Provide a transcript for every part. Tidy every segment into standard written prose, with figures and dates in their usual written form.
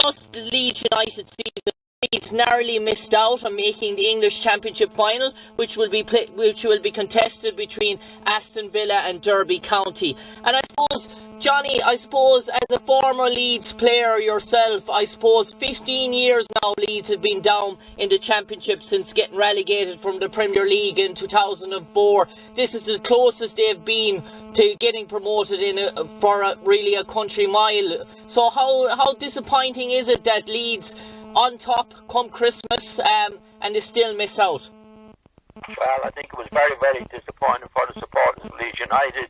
last Leeds United season, Leeds narrowly missed out on making the English Championship final, which will be contested between Aston Villa and Derby County. And I suppose, Johnny, as a former Leeds player yourself, I suppose 15 years now Leeds have been down in the Championship since getting relegated from the Premier League in 2004. This is the closest they've been to getting promoted for really a country mile. So how disappointing is it that Leeds on top come Christmas and they still miss out? Well, I think it was very, very disappointing for the supporters of Leeds United,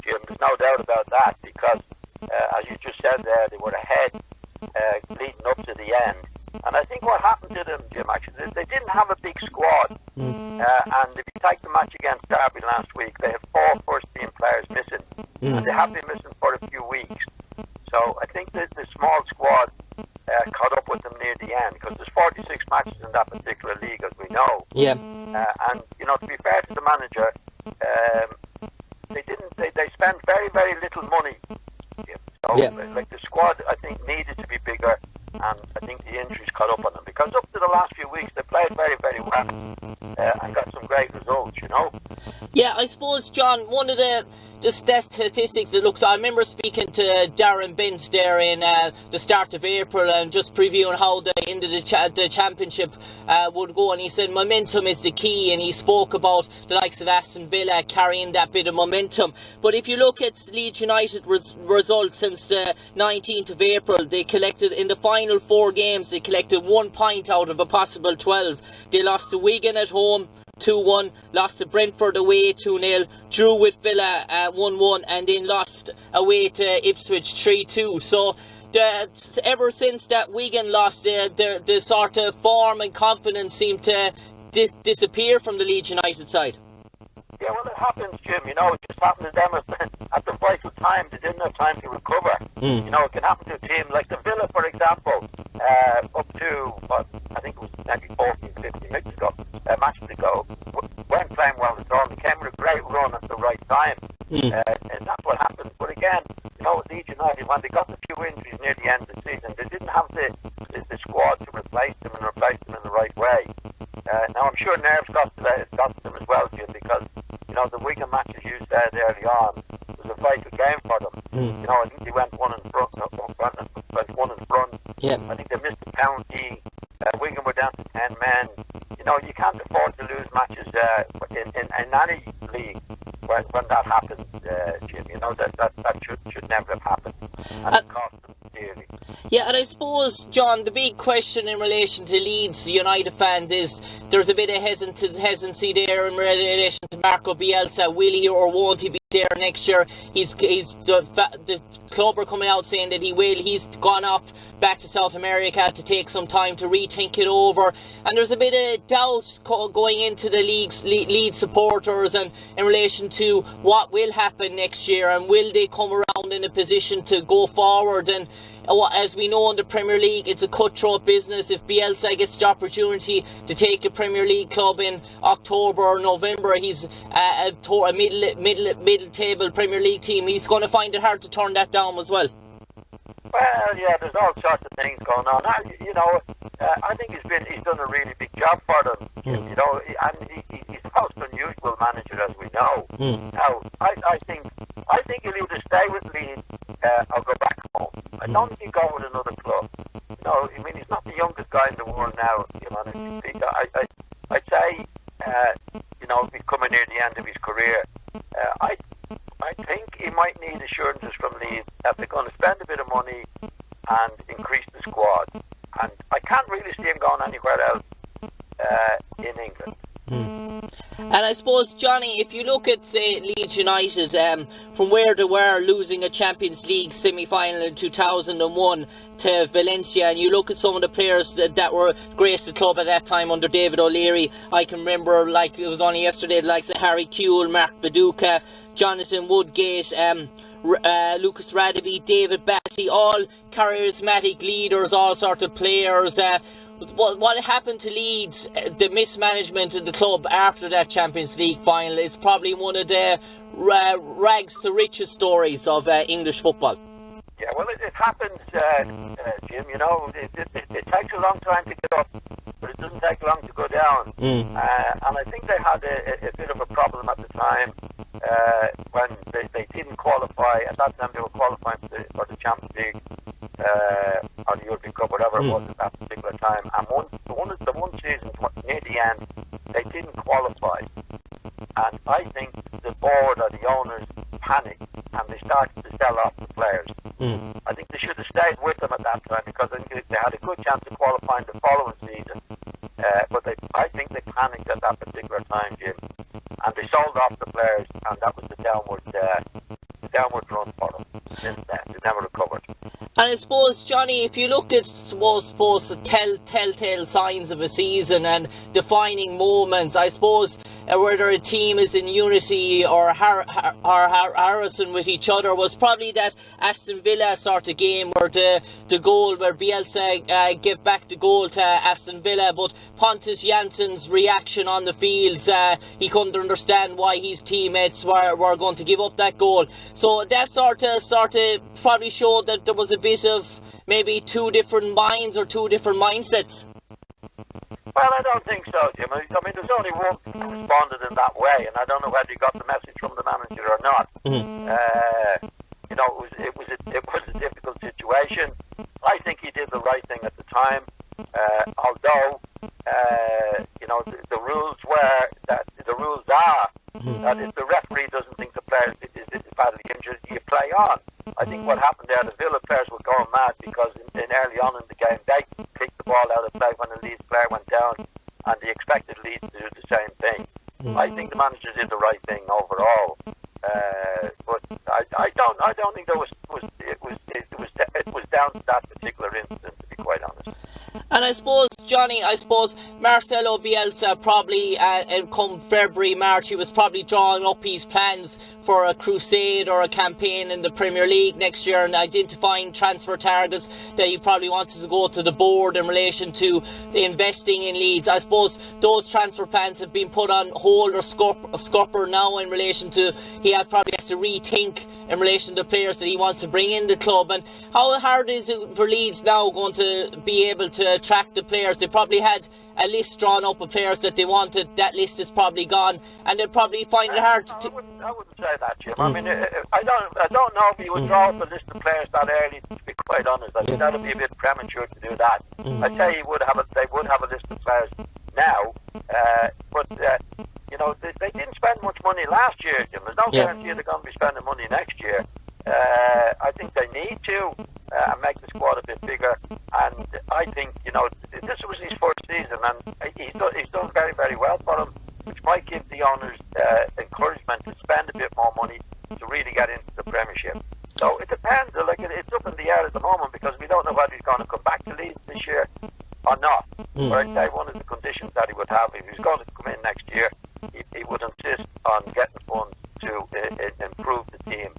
Jim. There's no doubt about that, because as you just said there, they were ahead leading up to the end. And I think what happened to them, Jim, actually, they didn't have a big squad. And if you take the match against Derby last week, they had 4 first-team players missing. And they have been missing for a few weeks. So I think that the small squad caught up with them near the end, because there's 46 matches in that particular league, as we know. Yeah. And to be fair to the manager, they spent very, very little money. So like the squad, I think, needed to be bigger, and I think the injuries caught up on them, because up to the last few weeks they played very, very well and got some great results. Yeah, I suppose, John, one of the statistics that looks, I remember speaking to Darren Bent there in the start of April and just previewing how the end of the championship would go, and he said momentum is the key, and he spoke about the likes of Aston Villa carrying that bit of momentum. But if you look at Leeds United results since the 19th of April, they collected in the final 4 games, they collected 1 point out of a possible 12. They lost to Wigan at home 2-1, lost to Brentford away 2-0, drew with Villa 1-1, and then lost away to Ipswich 3-2. So ever since that Wigan lost, the sort of form and confidence seemed to disappear from the Leeds United side. Yeah, well, it happens, Jim. It just happened to them at the vital time. They didn't have time to recover. It can happen to a team like the Villa, for example, up to, I think it was maybe 14, 15 matches ago, weren't playing well at all. They came with a great run at the right time. And that's what happened. But again, Leeds United, when they got a few injuries near the end of the season, they didn't have the squad to replace them and replace them in the right way. Now, I'm sure nerves got to them as well, Jim, because the Wigan match, as you said early on, was a vital game for them. I think they went one in front. Yeah. I think they missed the penalty. Wigan were down to 10 men. You can't afford to lose matches in any league when that happens, Jim. That should never have happened, and it cost them dearly. Yeah, and I suppose, John, the big question in relation to Leeds United fans is there's a bit of hesitancy there in relation to Marcelo Bielsa. Will he or won't he be there next year? The club are coming out saying that he will. He's gone off back to South America to take some time to rethink it over, and there's a bit of doubt going into the Leeds supporters and in relation to what will happen next year, and will they come around in a position to go forward. And as we know in the Premier League, it's a cutthroat business. If Bielsa gets the opportunity to take a Premier League club in October or November, he's a middle table Premier League team, he's going to find it hard to turn that down as well. Well, yeah, there's all sorts of things going on. I think he's done a really big job for them. And he's the most unusual manager, as we know. Now, I think he'll either stay with Leeds or go back home. I don't think he'll go with another club. He's not the youngest guy in the world now. I'd say, he's coming near the end of his career. I think he might need assurances from Leeds that they're going to spend a bit of money and increase the squad. And I can't really see him going anywhere else in England. And I suppose, Johnny, if you look at, say, Leeds United, from where they were losing a Champions League semi-final in 2001 to Valencia, and you look at some of the players that were graced the club at that time under David O'Leary, I can remember, like it was only yesterday, the likes of Harry Kewell, Mark Viduka, Jonathan Woodgate, Lucas Radebe, David Batty, all charismatic leaders, all sorts of players. What happened to Leeds, the mismanagement of the club after that Champions League final, is probably one of the rags to riches stories of English football. Yeah, well, it happens, Jim. You know, it takes a long time to get up, but it doesn't take long to go down. And I think they had a bit of a problem at the time when they didn't qualify. At that time, they were qualifying for the Champions League or the European Cup, whatever it was at that particular time. And the one season near the end, they didn't qualify. And I think the board or the owners panicked and they started to sell off the players. I think they should have stayed with them at that time because I think they had a good chance of qualifying the following season. But I think they panicked at that particular time, Jim. And they sold off the players, and that was the downward run for them. Since then, they never recovered. And I suppose, Johnny, if you looked at, suppose the telltale signs of a season and defining moments, I suppose whether a team is in unity or Harrison with each other was probably that Aston Villa sort of game where the goal where Bielsa gave back the goal to Aston Villa, but Pontus Jansson's reaction on the field, he couldn't understand why his teammates were going to give up that goal. So that sort of probably showed that there was a bit of maybe two different minds or two different mindsets. Well, I don't think so, Jim. I mean, there's only one who responded in that way, and I don't know whether you got the message from the manager or not. You know, it was a difficult situation. I think he did the right thing at the time, although you know the rules are that if the referee doesn't think the player is badly injured, you play on. I think what happened there, the Villa players were going mad because in early on in the game they kicked the ball out of play when the Leeds player went down, and they expected Leeds to do the same thing. I think the manager did the right thing overall, but I don't think it was down to that particular incident, to be quite honest. And I suppose, Johnny, Marcelo Bielsa probably, come February, March, he was probably drawing up his plans for a crusade or a campaign in the Premier League next year and identifying transfer targets that he probably wanted to go to the board in relation to the investing in Leeds. I suppose those transfer plans have been put on hold or scupper now in relation to, probably has to rethink in relation to players that he wants to bring in the club. And how hard is it for Leeds now going to be able to attract the players? They probably had a list drawn up of players that they wanted. That list is probably gone, and they'll probably find it hard to... I wouldn't say that, Jim. I mean, I don't know if you would draw up a list of players that early, to be quite honest. I think that would be a bit premature to do that. I'd say they would have a list of players now, but you know, they didn't spend much money last year, Jim. There's no guarantee they're going to be spending money next year. I think they need to make the squad a bit bigger, and I think, you know, this was his first season, and he's done very, very well for them, which might give the owners encouragement to spend a bit more money to really get into the Premiership. So it depends. Like, it's up in the air at the moment because we don't know whether he's going to come back to Leeds this year or not. But I'd say one of the conditions that he would have, if he's going to come in next year, he would insist on getting funds to improve the team.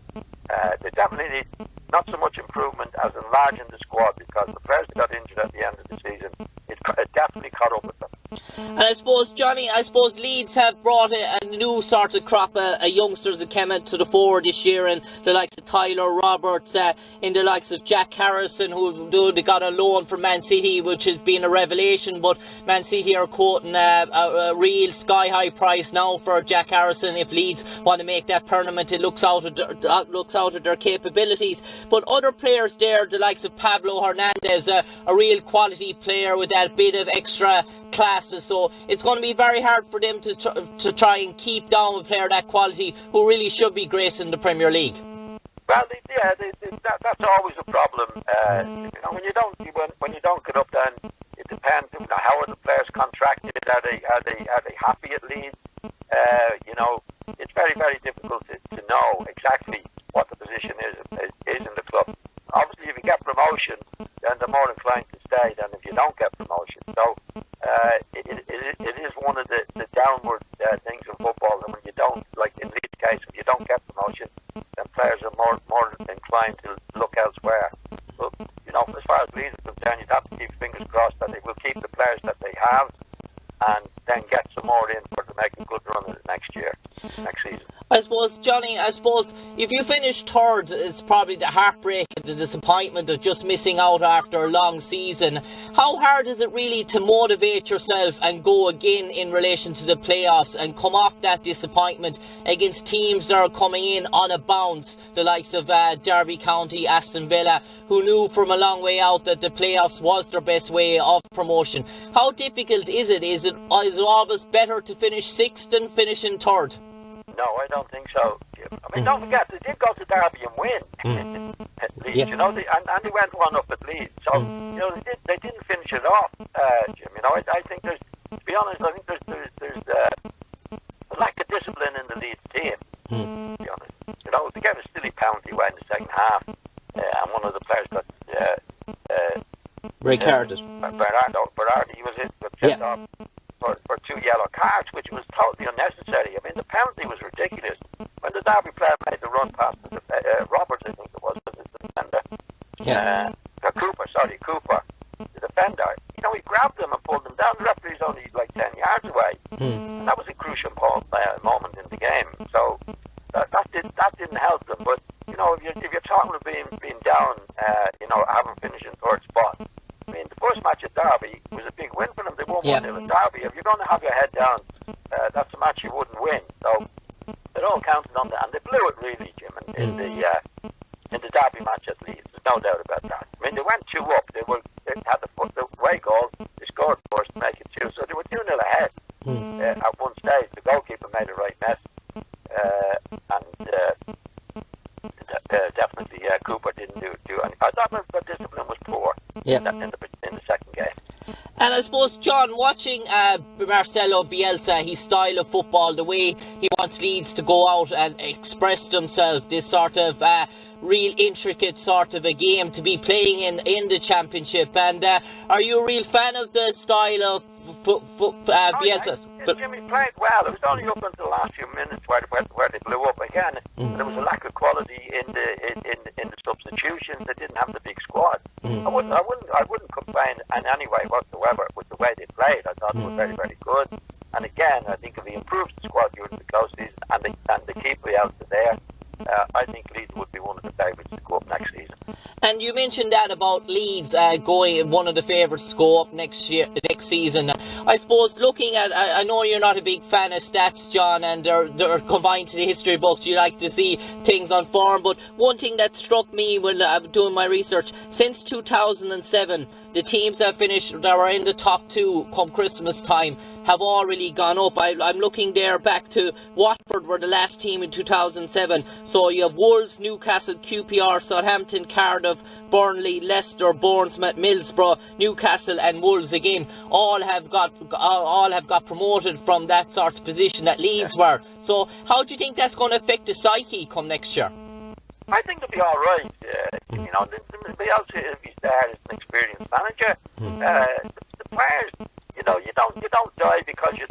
They definitely need not so much improvement as enlarging the squad, because the players that got injured at the end of the season, it definitely caught up with them. And I suppose, Johnny, Leeds have brought a new sort of crop of youngsters that came into the fore this year, and the likes of Tyler Roberts, in the likes of Jack Harrison, who they got a loan from Man City, which has been a revelation, but Man City are quoting a real sky-high price now for Jack Harrison. If Leeds want to make that tournament, it looks out of their capabilities. But other players there, the likes of Pablo Hernandez, a real quality player with that bit of extra classes, so it's going to be very hard for them to try and keep down a player that quality who really should be gracing the Premier League. Well, that's always a problem. You know, when you don't get up, then it depends. You know, how are the players contracted? Are they happy at Leeds? You know, it's very, very difficult to know exactly what the position is in the club. Obviously, if you get promotion, then they're more inclined to stay than if you don't get promotion. So it is one of the downward things in football. And when you don't, like in Leeds' case, if you don't get promotion, then players are more inclined to look elsewhere. But you know, as far as Leeds is concerned, you'd have to keep fingers crossed that they will keep the players that they have, and then get some more in for to make a good run at it next season. I suppose, Johnny, if you finish third, it's probably the heartbreak and the disappointment of just missing out after a long season. How hard is it really to motivate yourself and go again in relation to the playoffs and come off that disappointment against teams that are coming in on a bounce, the likes of Derby County, Aston Villa, who knew from a long way out that the playoffs was their best way of promotion? How difficult is it? Is it always better to finish sixth than finish in third? No, I don't think so, Jim. I mean, don't forget, they did go to Derby and win at Leeds, Yeah. you know, and they went one up at Leeds. So, you know, they didn't finish it off, Jim. You know, I think there's, to be honest, I think there's a lack of discipline in the Leeds team, to be honest. You know, they gave a silly penalty away in the second half, and one of the players got... Recarded. Berardi, he was hit, got sent off for 2 yellow cards, which was totally unnecessary. I mean, the penalty was ridiculous. When the Derby player made the run past Roberts, I think it was the defender. Cooper, the defender. You know, he grabbed him and pulled him down. The referee's only like 10 yards away. And that was a crucial moment in the game. So that didn't help them. But, you know, if you're talking about being down, you know, having finished in third spot, I mean, the first match at Derby was a big win for them. They won 1-0 at Derby. If you're going to have your head down, that's a match you wouldn't win. So it all counted on that, and they blew it really, Jim, in the Derby match at Leeds. There's no doubt about that. I mean, they went 2 up. They had the away goal. They scored first to make it 2, so they were 2-0 ahead at one stage. The goalkeeper made a right mess, and definitely Cooper didn't do anything. I thought the discipline was poor in the second game. And I suppose, John, watching Marcelo Bielsa, his style of football, the way he wants Leeds to go out and express themselves, this sort of real intricate sort of a game to be playing in the Championship. And are you a real fan of the style of Bielsa? Yeah, Jimmy played well. It was only up until the last few minutes where they blew up again. There was a lack of quality in the substitutions. They didn't have the big squad. I wouldn't complain in any way whatsoever with the way they played. I thought they were very, very good. And again, I think if he improves the squad during the close season and they keep Bielsa there, I think Leeds would be one of the favourites to go up next season. And you mentioned that about Leeds going one of the favourites to go up next season. I suppose looking at, I know you're not a big fan of stats, John, and they're combined to the history books. You like to see things on form, but one thing that struck me when I'm doing my research, since 2007, the teams that were in the top 2 come Christmas time have all really gone up. I'm looking there back to Watford were the last team in 2007. So you have Wolves, Newcastle, QPR, Southampton, Cardiff, Burnley, Leicester, Bournemouth, Middlesbrough, Newcastle and Wolves again. All have got promoted from that sort of position that Leeds were. So how do you think that's going to affect the psyche come next year? I think they'll be all right. You know, Bielsa, if he's there, is an experienced manager. The players, you know, you don't die because you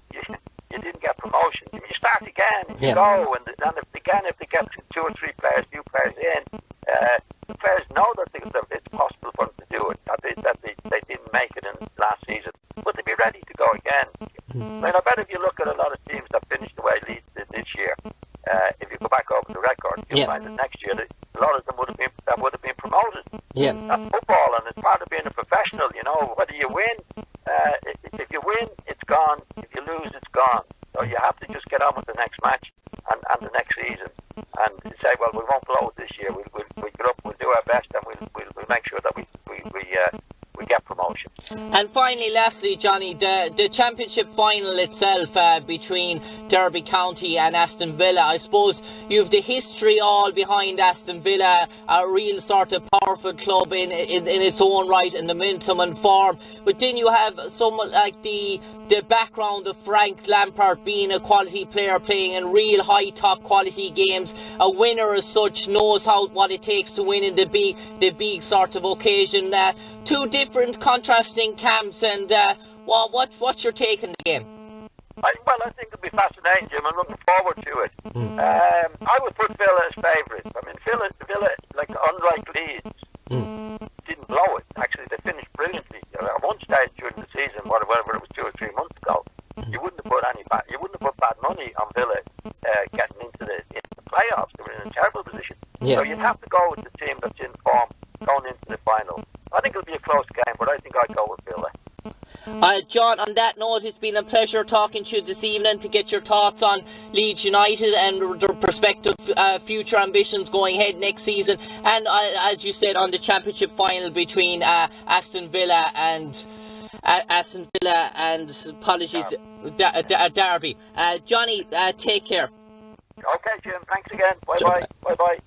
didn't get promotion. You start again, you go, and if they get 2 or 3 players, new players in, the players know that it's possible for them to do it. That they didn't make it in last season, but they'll be ready to go again. I mean, I bet if you look at a lot of teams that finished the way Leeds did this year, if you go back over the record, you'll find that next year a lot of them would have been promoted. Yeah, that's football, and it's part of being a professional. You know, whether you win, if you win, it's gone. If you lose, it's gone. So you have to just get on with the next match and the next season, and say, well, we won't blow it this year. We'll get up, we'll do our best, and we'll make sure that we get promotion. And finally, lastly, Johnny, the Championship final itself between Derby County and Aston Villa. I suppose you have the history all behind Aston Villa, a real sort of powerful club in its own right, and the momentum and form. But then you have someone like the background of Frank Lampard being a quality player, playing in real high top quality games. A winner as such knows what it takes to win in the big sort of occasion. 2 different contrasting camps, and what's your take on the game? I think it'll be fascinating, Jim. I'm looking forward to it. I would put Villa as favourites. I mean, Villa, like unlike Leeds, didn't blow it. Actually, they finished brilliantly. At one stage during the season, whatever it was 2 or 3 months ago, you wouldn't have put bad money on Villa getting into I'd go with Villa. John, on that note, it's been a pleasure talking to you this evening to get your thoughts on Leeds United and their prospective future ambitions going ahead next season. And as you said, on the championship final between Aston Villa and apologies, Derby. Johnny, take care. Okay, Jim. Thanks again. Bye bye. Bye bye.